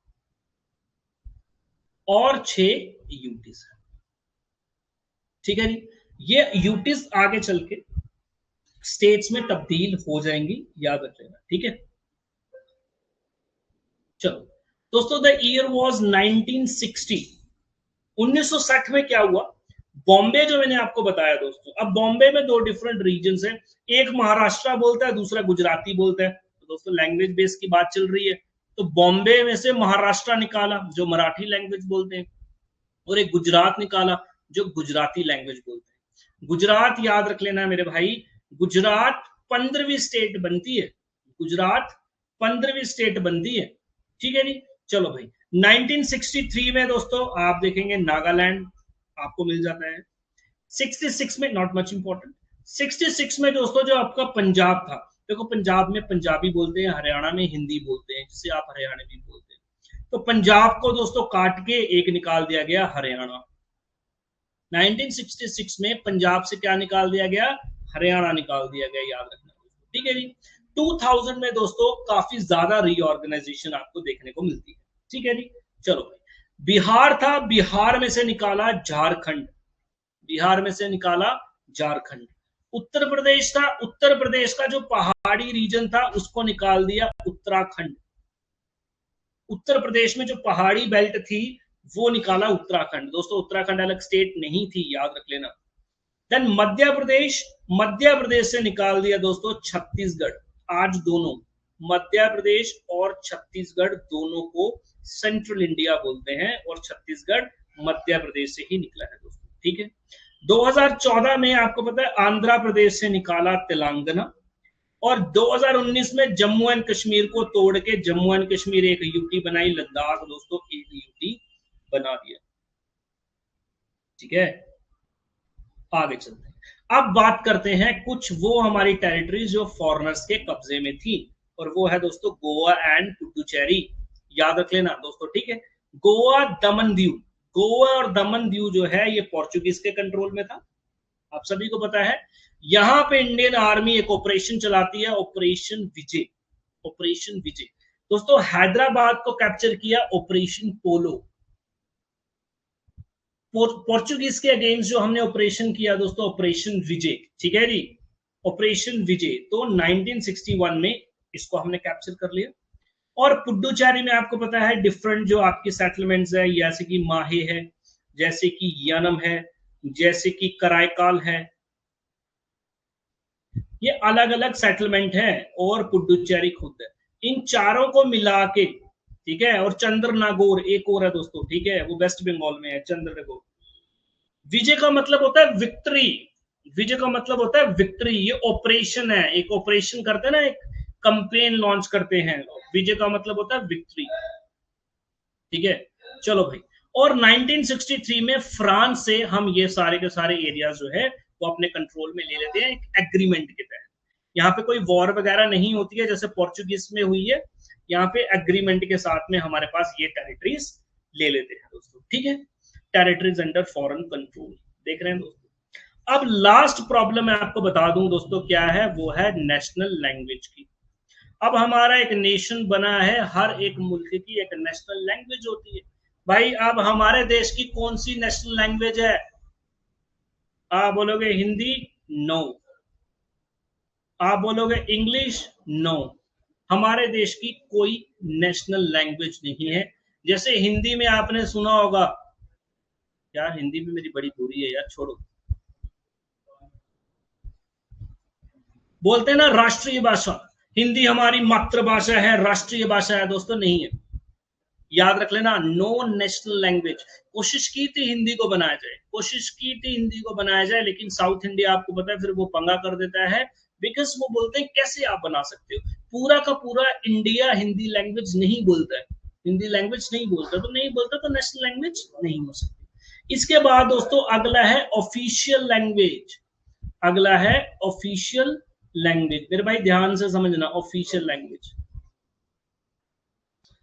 और 6 यूटीज हैं, ठीक है जी। ये यूटीज आगे चल के स्टेट्स में तब्दील हो जाएंगी, याद रख लेना, ठीक है। चलो दोस्तों, द ईयर वाज 1960। 1960 में क्या हुआ, बॉम्बे जो मैंने आपको बताया दोस्तों, अब बॉम्बे में 2 डिफरेंट रीजन्स हैं, एक महाराष्ट्र बोलता है, दूसरा गुजराती बोलता है, तो दोस्तों लैंग्वेज बेस की बात चल रही है, तो बॉम्बे में से महाराष्ट्र निकाला जो मराठी लैंग्वेज बोलते हैं, और एक गुजरात निकाला जो गुजराती लैंग्वेज बोलते हैं। गुजरात याद रख लेना मेरे भाई, गुजरात 15वीं स्टेट बनती है, गुजरात 15वीं स्टेट बनती है, ठीक है जी। चलो भाई, 1963 में दोस्तों आप देखेंगे नागालैंड आपको मिल जाता है। 66 में नॉट मच इंपॉर्टेंट, 66 में दोस्तों जो आपका पंजाब था, देखो पंजाब में पंजाबी बोलते हैं, हरियाणा में हिंदी बोलते हैं, जिसे आप हरियाणवी बोलते हैं, तो पंजाब को दोस्तों काट के एक निकाल दिया गया हरियाणा। 1966 में पंजाब से क्या निकाल दिया गया, हरियाणा निकाल दिया गया, याद रखना, ठीक है जी। 2000 में दोस्तों काफी ज्यादा रीऑर्गेनाइजेशन आपको देखने को मिलती है, ठीक है जी। चलो भाई, बिहार था, बिहार में से निकाला झारखंड, बिहार में से निकाला झारखंड। उत्तर प्रदेश था, उत्तर प्रदेश का जो पहाड़ी रीजन था उसको निकाल दिया उत्तराखंड, उत्तर प्रदेश में जो पहाड़ी बेल्ट थी वो निकाला उत्तराखंड, दोस्तों उत्तराखंड अलग स्टेट नहीं थी, याद रख लेना। देन मध्य प्रदेश, मध्य प्रदेश से निकाल दिया दोस्तों छत्तीसगढ़, आज दोनों मध्य प्रदेश और छत्तीसगढ़ दोनों को सेंट्रल इंडिया बोलते हैं, और छत्तीसगढ़ मध्य प्रदेश से ही निकला है दोस्तों, ठीक है। 2014 में आपको पता है आंध्र प्रदेश से निकाला तेलंगाना, और 2019 में जम्मू एंड कश्मीर को तोड़ के जम्मू एंड कश्मीर एक यूटी बनाई, लद्दाख दोस्तों एक यूटी बना दिया, ठीक है। आगे चलते हैं, अब बात करते हैं कुछ वो हमारी टेरिटरीज जो फॉरेनर्स के कब्जे में थी, और वो है दोस्तों गोवा एंड पुडुचेरी, याद रख लेना दोस्तों, ठीक है। गोवा, दमन दीव, गोवा और दमन दीव जो है ये पोर्चुगीज के कंट्रोल में था, आप सभी को पता है। यहां पे इंडियन आर्मी एक ऑपरेशन चलाती है, ऑपरेशन विजय, ऑपरेशन विजय दोस्तों। हैदराबाद को कैप्चर किया ऑपरेशन पोलो, पोर्चुगीज के अगेंस्ट जो हमने ऑपरेशन किया दोस्तों ऑपरेशन विजय, ठीक है जी, ऑपरेशन विजय, तो 1961 में इसको हमने कैप्चर कर लिया। और पुडुचेरी में आपको पता है डिफरेंट जो आपकी सेटलमेंट्स है, जैसे कि माहे है, जैसे कि यानम है, जैसे कि कराईकाल है, ये अलग अलग सेटलमेंट है, और पुडुचेरी खुद है। इन चारों को मिला के ठीक है, और चंद्र नागौर एक और है दोस्तों, ठीक है, वो वेस्ट बंगाल में है, चंद्र नागौर। विजय का मतलब होता है विक्ट्री, विजय का मतलब होता है विक्ट्री, ये ऑपरेशन है, एक ऑपरेशन करते हैं ना, एक कंपेन लॉन्च करते हैं, विजय का मतलब होता है विक्ट्री, ठीक है। चलो भाई, और 1963 में फ्रांस से हम ये सारे के सारे एरियाज जो है वो अपने कंट्रोल में ले लेते हैं एक एग्रीमेंट के तहत। यहाँ पे कोई वॉर वगैरह नहीं होती है जैसे पोर्चुगीज में हुई है, यहाँ पे एग्रीमेंट के साथ में हमारे पास ये टेरिटरीज ले लेते हैं दोस्तों, ठीक है। टेरिटरीज अंडर फॉरेन कंट्रोल, देख रहे हैं दोस्तों। अब लास्ट प्रॉब्लम मैं आपको बता दूं दोस्तों क्या है, वो है नेशनल लैंग्वेज की। अब हमारा एक नेशन बना है, हर एक मुल्क की एक नेशनल लैंग्वेज होती है। भाई अब हमारे देश की कौन सी नेशनल लैंग्वेज है? आप बोलोगे हिंदी, नो। आप बोलोगे इंग्लिश, नो। हमारे देश की कोई नेशनल लैंग्वेज नहीं है। जैसे हिंदी में आपने सुना होगा, यार हिंदी भी मेरी बड़ी बुरी है यार, छोड़ो। बोलते हैं ना राष्ट्रीय भाषा, हिंदी हमारी मातृभाषा है, राष्ट्रीय भाषा है, दोस्तों नहीं है। याद रख लेना, नो नेशनल लैंग्वेज। कोशिश की थी हिंदी को बनाया जाए, कोशिश की थी हिंदी को बनाया जाए, लेकिन साउथ इंडिया आपको पता है फिर वो पंगा कर देता है, बिकॉज वो बोलते हैं कैसे आप बना सकते हो। पूरा का पूरा इंडिया हिंदी लैंग्वेज नहीं बोलता है, हिंदी लैंग्वेज नहीं बोलता, तो नहीं बोलता तो नेशनल लैंग्वेज नहीं हो सकती। इसके बाद दोस्तों अगला है ऑफिशियल लैंग्वेज, अगला है ऑफिशियल लैंग्वेज। मेरे भाई ध्यान से समझना, ऑफिशियल लैंग्वेज,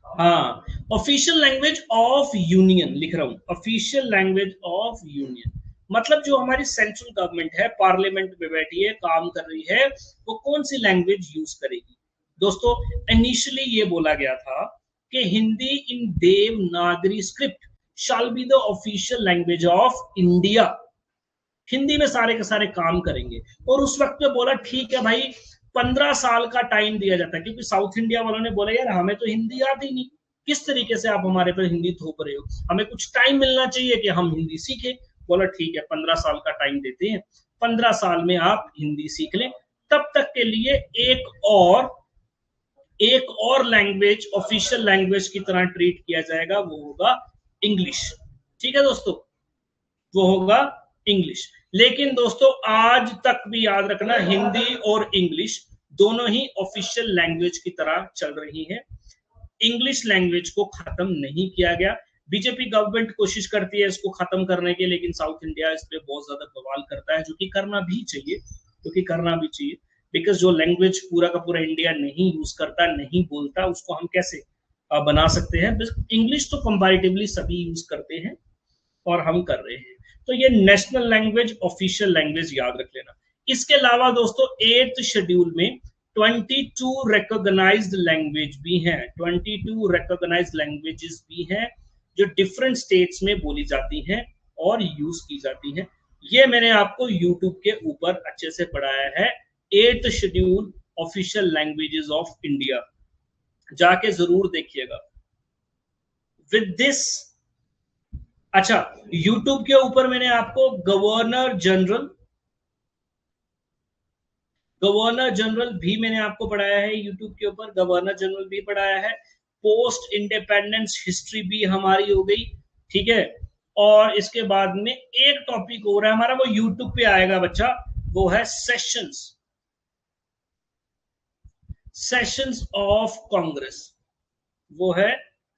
हाँ, ऑफिशियल लैंग्वेज ऑफ यूनियन लिख रहा हूं, ऑफिशियल लैंग्वेज ऑफ यूनियन मतलब जो हमारी सेंट्रल गवर्नमेंट है, पार्लियामेंट में बैठी है, काम कर रही है, वो कौन सी लैंग्वेज यूज करेगी। दोस्तों इनिशियली ये बोला गया था कि Hindi in Devanagari script shall be the official language of India, Hindi में सारे के सारे काम करेंगे। और उस वक्त पे बोला ठीक है भाई, 15 साल का टाइम दिया जाता है, क्योंकि साउथ इंडिया वालों ने बोला यार हमें तो हिंदी आती नहीं, किस तरीके से आप हमारे पर हिंदी थोप रहे हो, हमें कुछ टाइम मिलना चाहिए कि हम हिंदी सीखें। बोला ठीक है 15 साल का टाइम देते हैं, 15 साल में आप हिंदी सीख लें, तब तक के लिए एक और लैंग्वेज ऑफिशियल लैंग्वेज की तरह ट्रीट किया जाएगा, वो होगा इंग्लिश, ठीक है दोस्तों, वो होगा इंग्लिश। लेकिन दोस्तों आज तक भी याद रखना, हिंदी और इंग्लिश दोनों ही ऑफिशियल लैंग्वेज की तरह चल रही हैं, इंग्लिश लैंग्वेज को खत्म नहीं किया गया। बीजेपी गवर्नमेंट कोशिश करती है इसको खत्म करने की, लेकिन साउथ इंडिया इस पे बहुत ज्यादा बवाल करता है, जो कि करना भी चाहिए, बिकॉज जो लैंग्वेज पूरा का पूरा इंडिया नहीं यूज करता, नहीं बोलता, उसको हम कैसे बना सकते हैं। इंग्लिश तो कंपैरेटिवली सभी यूज करते हैं और हम कर रहे हैं, तो ये नेशनल लैंग्वेज ऑफिशियल लैंग्वेज याद रख लेना। इसके अलावा दोस्तों 8th शेड्यूल में 22 रिकॉग्नाइज्ड लैंग्वेज भी हैं, 22 रिकॉग्नाइज्ड लैंग्वेजेस भी हैं जो डिफरेंट स्टेट्स में बोली जाती हैं और यूज की जाती हैं। ये मैंने आपको यूट्यूब के ऊपर अच्छे से पढ़ाया है, 8th schedule official languages of India, जाके जरूर देखिएगा। विद दिस, अच्छा यूट्यूब के ऊपर मैंने आपको गवर्नर जनरल भी मैंने आपको पढ़ाया है, यूट्यूब के ऊपर गवर्नर जनरल भी पढ़ाया है, पोस्ट इंडिपेंडेंस हिस्ट्री भी हमारी हो गई, ठीक है। और इसके बाद में एक टॉपिक हो रहा है हमारा, वो यूट्यूब पे आएगा बच्चा, वो है सेशंस ऑफ कांग्रेस, वो है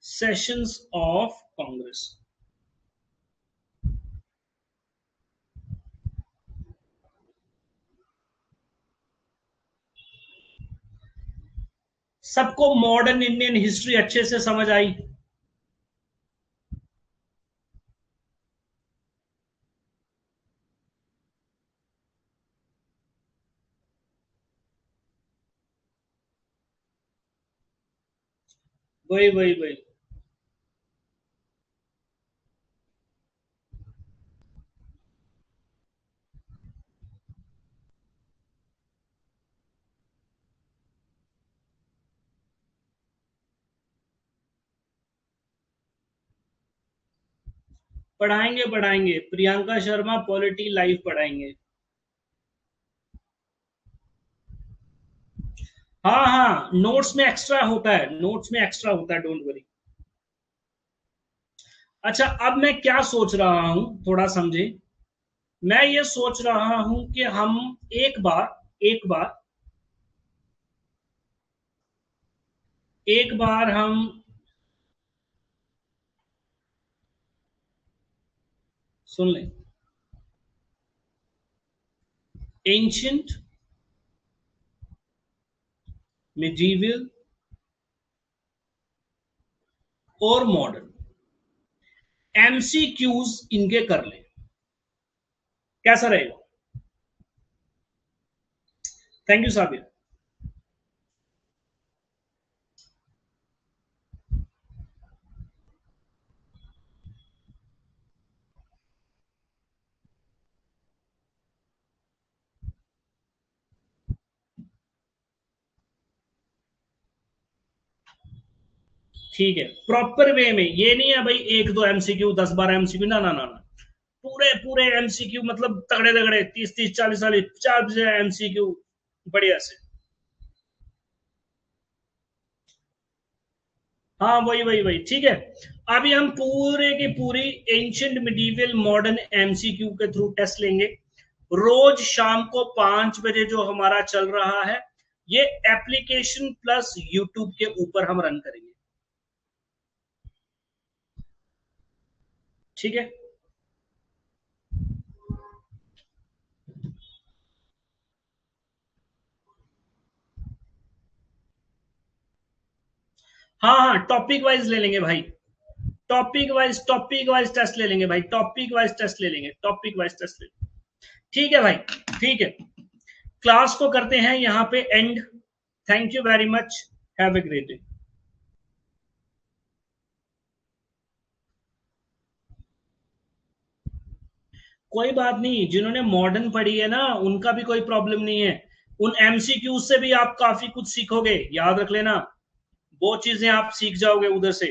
सेशंस ऑफ कांग्रेस। सबको मॉडर्न इंडियन हिस्ट्री अच्छे से समझ आई? वही वही वही, पढ़ाएंगे पढ़ाएंगे, प्रियंका शर्मा पॉलिटी लाइव पढ़ाएंगे। हाँ हाँ, नोट्स में एक्स्ट्रा होता है, नोट्स में एक्स्ट्रा होता है, डोंट वरी। अच्छा, अब मैं क्या सोच रहा हूं, थोड़ा समझे। मैं ये सोच रहा हूं कि हम एक बार एक बार हम सुन लें। एंशियंट, मिडीवियल और मॉडर्न एमसीक्यूज इनके कर लें, कैसा रहेगा? Thank you Sabir. ठीक है, प्रॉपर वे में, ये नहीं है भाई एक दो एमसीक्यू 10-12 एमसीक्यू, ना ना ना ना, पूरे पूरे एमसीक्यू, मतलब तगड़े तगड़े 30-30 40-40 50 एमसीक्यू, बढ़िया से। हाँ वही वही वही, ठीक है। अभी हम पूरे की पूरी एंशियंट मिडीवियल मॉडर्न एमसीक्यू के थ्रू टेस्ट लेंगे, रोज शाम को 5 बजे जो हमारा चल रहा है, ये एप्लीकेशन प्लस यूट्यूब के ऊपर हम रन करेंगे, ठीक है। हाँ हाँ, टॉपिक वाइज ले लेंगे भाई, टॉपिक वाइज टेस्ट ले लेंगे भाई, टॉपिक वाइज टेस्ट ले लेंगे, टॉपिक वाइज टेस्ट ले लेंगे। ठीक है भाई, ठीक है। क्लास को करते हैं यहां पे and. Thank you very much, have a great day. कोई बात नहीं, जिन्होंने मॉडर्न पढ़ी है ना, उनका भी कोई प्रॉब्लम नहीं है। उन एमसीक्यू से भी आप काफी कुछ सीखोगे, याद रख लेना, वो चीजें आप सीख जाओगे उधर से।